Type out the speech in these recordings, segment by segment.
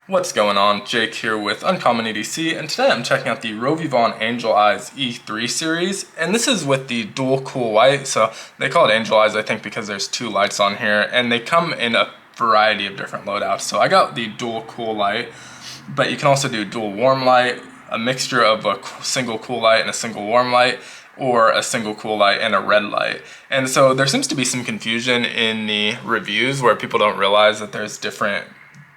What's going on? Jake here with Uncommon EDC, and today I'm checking out the Rovyvon Angel Eyes E3 series, and this is with the dual cool light. So they call it Angel Eyes, I think, because there's two lights on here, and they come in a variety of different loadouts. So I got the dual cool light, but you can also do dual warm light, a mixture of a single cool light and a single warm light, or a single cool light and a red light. And so there seems to be some confusion in the reviews where people don't realize that there's different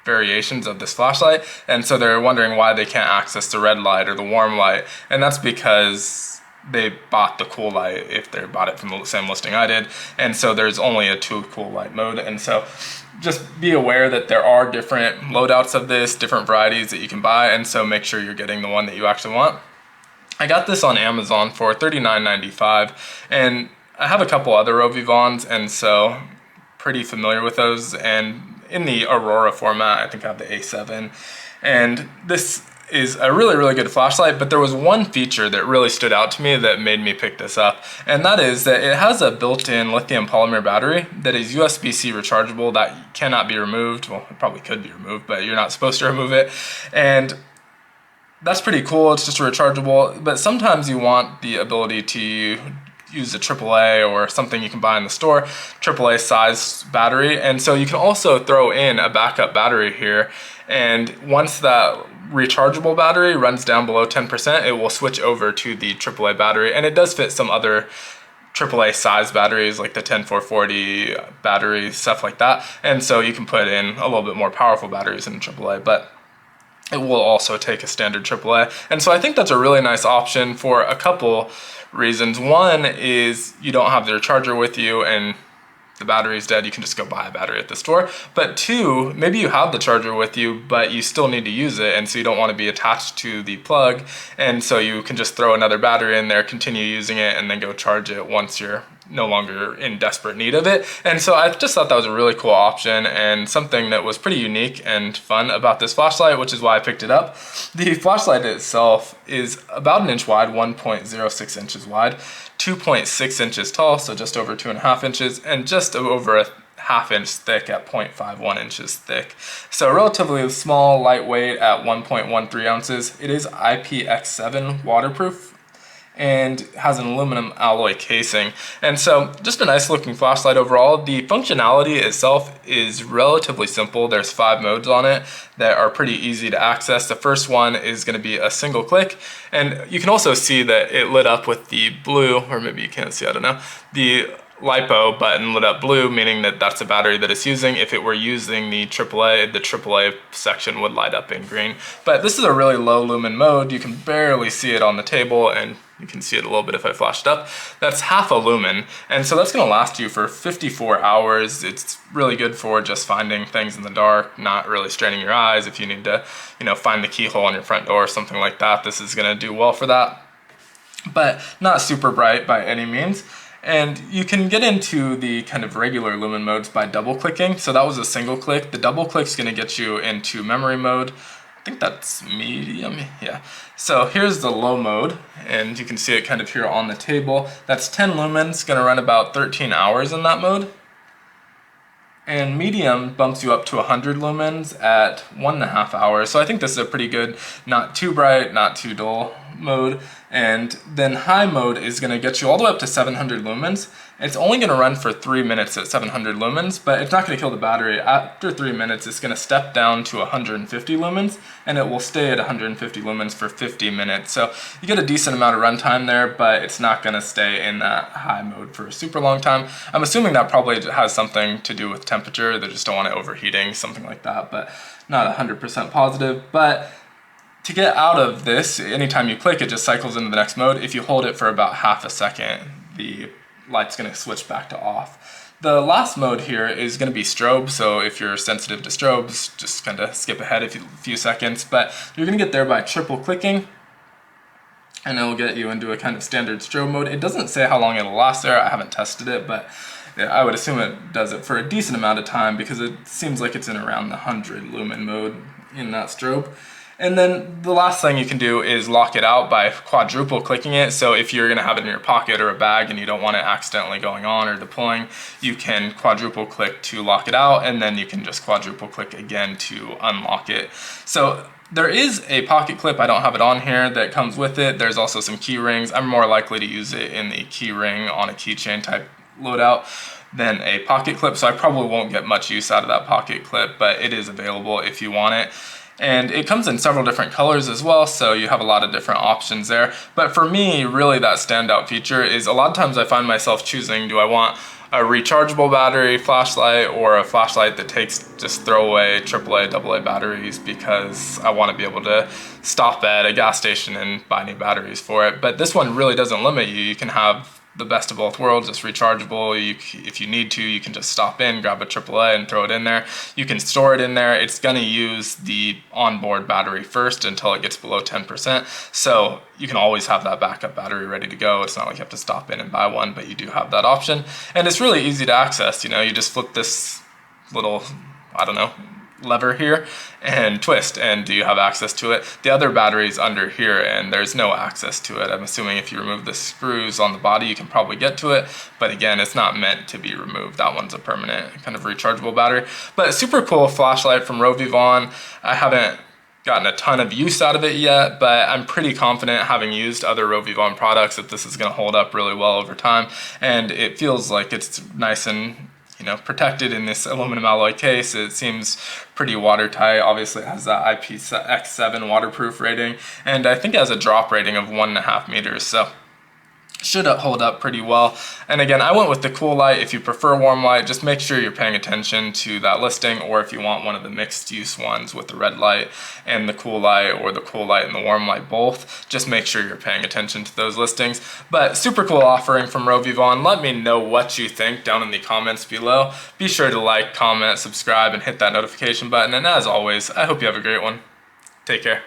variations of this flashlight, and so they're wondering why they can't access the red light or the warm light, and that's because they bought the cool light if they bought it from the same listing I did, and so there's only a two cool light mode. And so just be aware that there are different loadouts of this, different varieties that you can buy, and so make sure you're getting the one that you actually want. I got this on Amazon for $39.95, and I have a couple other Rovyvons, and so pretty familiar with those. And in the Aurora format, I think I have the A7, and this is a really good flashlight, but there was one feature that really stood out to me that made me pick this up, and that is that it has a built-in lithium polymer battery that is USB-C rechargeable that cannot be removed. Well, it probably could be removed, but you're not supposed to remove it, and that's pretty cool. It's just rechargeable, but sometimes you want the ability to use a AAA or something you can buy in the store, AAA size battery. And so you can also throw in a backup battery here, and once that rechargeable battery runs down below 10%, it will switch over to the AAA battery, and it does fit some other AAA size batteries like the 10440 battery, stuff like that. And so you can put in a little bit more powerful batteries in AAA, but it will also take a standard AAA. And so I think that's a really nice option for a couple reasons. One is you don't have their charger with you and the battery's dead, you can just go buy a battery at the store. But two, maybe you have the charger with you, but you still need to use it, and so you don't want to be attached to the plug, and so you can just throw another battery in there, continue using it, and then go charge it once you're no longer in desperate need of it. And so I just thought that was a really cool option and something that was pretty unique and fun about this flashlight, which is why I picked it up. The flashlight itself is about an inch wide, 1.06 inches wide, 2.6 inches tall, so just over 2.5 inches, and just over a ½ inch thick at 0.51 inches thick. So relatively small, lightweight at 1.13 ounces. It is IPX7 waterproof and has an aluminum alloy casing. And so just a nice looking flashlight overall. The functionality itself is relatively simple. There's 5 modes on it that are pretty easy to access. The first one is going to be a single click, and you can also see that it lit up with the blue, or maybe you can't see, I don't know. The LiPo button lit up blue, meaning that that's a battery that it's using. If it were using the AAA section would light up in green. But this is a really low lumen mode. You can barely see it on the table, and you can see it a little bit if I flashed up. That's half a lumen, and so that's gonna last you for 54 hours. It's really good for just finding things in the dark, not really straining your eyes. If you need to, find the keyhole on your front door or something like that, this is gonna do well for that. But not super bright by any means. And you can get into the kind of regular lumen modes by double clicking. So that was a single click. The double click is going to get you into memory mode. I think that's medium, yeah. So here's the low mode, and you can see it kind of here on the table. That's 10 lumens, going to run about 13 hours in that mode. And medium bumps you up to 100 lumens at 1.5 hours. So I think this is a pretty good, not too bright, not too dull mode. And then high mode is going to get you all the way up to 700 lumens. It's only going to run for 3 minutes at 700 lumens, but it's not going to kill the battery. After 3 minutes, it's going to step down to 150 lumens, and it will stay at 150 lumens for 50 minutes. So you get a decent amount of runtime there, but it's not going to stay in that high mode for a super long time. I'm assuming that probably has something to do with temperature. They just don't want it overheating, something like that, but not 100% positive. But to get out of this, anytime you click, it just cycles into the next mode. If you hold it for about half a second, the light's going to switch back to off. The last mode here is going to be strobe, so if you're sensitive to strobes, just kind of skip ahead a few seconds, but you're going to get there by triple clicking, and it'll get you into a kind of standard strobe mode. It doesn't say how long it'll last there. I haven't tested it, but I would assume it does it for a decent amount of time because it seems like it's in around the 100 lumen mode in that strobe. And then the last thing you can do is lock it out by quadruple clicking it. So if you're gonna have it in your pocket or a bag and you don't want it accidentally going on or deploying, you can quadruple click to lock it out, and then you can just quadruple click again to unlock it. So there is a pocket clip, I don't have it on here, that comes with it. There's also some key rings. I'm more likely to use it in the key ring on a keychain type loadout than a pocket clip, so I probably won't get much use out of that pocket clip, but it is available if you want it. And it comes in several different colors as well, so you have a lot of different options there. But for me, really that standout feature is a lot of times I find myself choosing, do I want a rechargeable battery flashlight or a flashlight that takes just throwaway AAA, AA batteries, because I want to be able to stop at a gas station and buy new batteries for it. But this one really doesn't limit you. You can have the best of both worlds. It's rechargeable. If you need to, you can just stop in, grab a AAA and throw it in there. You can store it in there. It's gonna use the onboard battery first until it gets below 10%. So you can always have that backup battery ready to go. It's not like you have to stop in and buy one, but you do have that option. And it's really easy to access. You know, you just flip this little, I don't know, lever here and twist, and do you have access to it. The other battery is under here and there's no access to it. I'm assuming if you remove the screws on the body you can probably get to it, but again, it's not meant to be removed. That one's a permanent kind of rechargeable battery. But super cool flashlight from Rovyvon. I haven't gotten a ton of use out of it yet, but I'm pretty confident, having used other Rovyvon products, that this is going to hold up really well over time, and it feels like it's nice and, you know, protected in this aluminum alloy case. It seems pretty watertight. Obviously it has that IPX7 waterproof rating, and I think it has a drop rating of 1.5 meters, so should hold up pretty well. And again, I went with the cool light. If you prefer warm light, just make sure you're paying attention to that listing, or if you want one of the mixed use ones with the red light and the cool light, or the cool light and the warm light both, just make sure you're paying attention to those listings. But super cool offering from Rovyvon. Let me know what you think down in the comments below. Be sure to like, comment, subscribe, and hit that notification button. And as always, I hope you have a great one. Take care.